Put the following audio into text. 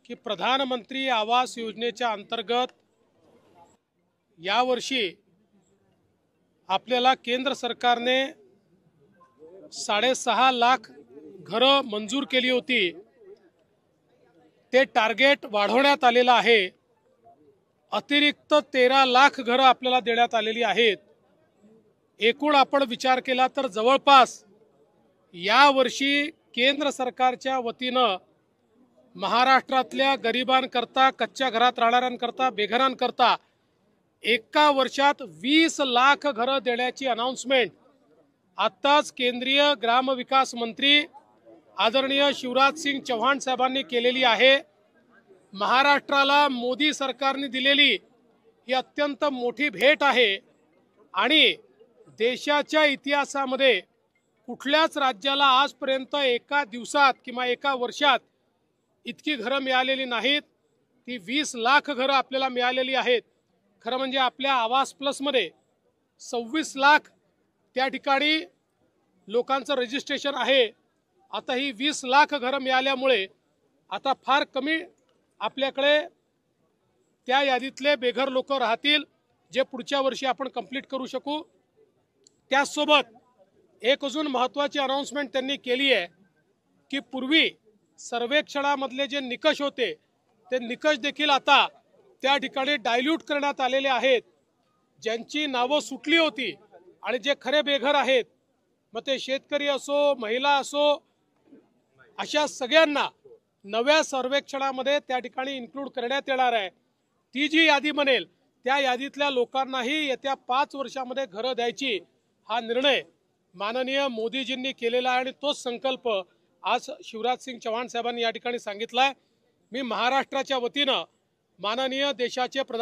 की प्रधानमंत्री आवास योजनेच्या अंतर्गत यावर्षी आपल्याला केंद्र सरकारने 6.5 लाख घरं मंजूर केली होती। ते टार्गेट वाढवण्यात आलेलं आहे। अतिरिक्त 13 लाख घरं आपल्याला देण्यात आलेली आहेत। एकूण आपण विचार केला तर जवळपास या वर्षी केंद्र सरकारच्या वतीनं महाराष्ट्रातल्या गरिबांकरता, कच्च्या घरात राहणाऱ्यांकरता, बेघरांकरता एका वर्षात 20 लाख घरं देण्याची अनाउन्समेंट आत्ताच केंद्रीय ग्रामविकास मंत्री आदरणीय शिवराज सिंग चौहान साहेबांनी केलेली आहे। महाराष्ट्राला मोदी सरकारने दिलेली ही अत्यंत मोठी भेट आहे आणि देशाच्या इतिहासामध्ये कुठल्याच राज्याला आजपर्यंत एका दिवसात किंवा एका वर्षात इतकी घरं मिळालेली नाहीत। ती 20 लाख घरं आपल्याला मिळालेली आहेत। खरं म्हणजे आपल्या आवास प्लसमध्ये 26 लाख त्या ठिकाणी लोकांचं रजिस्ट्रेशन आहे। आता ही 20 लाख घरं मिळाल्यामुळे आता फार कमी आपल्याकडे त्या यादीतले बेघर लोक राहतील, जे पुढच्या वर्षी आपण कंप्लीट करू शकू। त्यासोबत एक अजून महत्त्वाची अनाउन्समेंट त्यांनी केली आहे की पूर्वी सर्वेक्षणामधले जे निकष होते ते निकष देखील आता त्या ठिकाणी डायल्यूट करण्यात आलेले आहेत। ज्यांची नावं सुटली होती आणि जे खरे बेघर आहेत, मग ते शेतकरी असो, महिला असो, अशा सगळ्यांना नव्या सर्वेक्षणामध्ये त्या ठिकाणी इन्क्लूड करण्यात येणार आहे। ती जी यादी बनेल त्या यादीतल्या लोकांनाही येत्या 5 वर्षामध्ये घरं द्यायची हा निर्णय माननीय मोदीजींनी केलेला आहे आणि तोच संकल्प आज शिवराज सिंग चौहान साहेबांनी या ठिकाणी सांगितलाय। मी महाराष्ट्राच्या वतीनं माननीय देशाचे प्रधान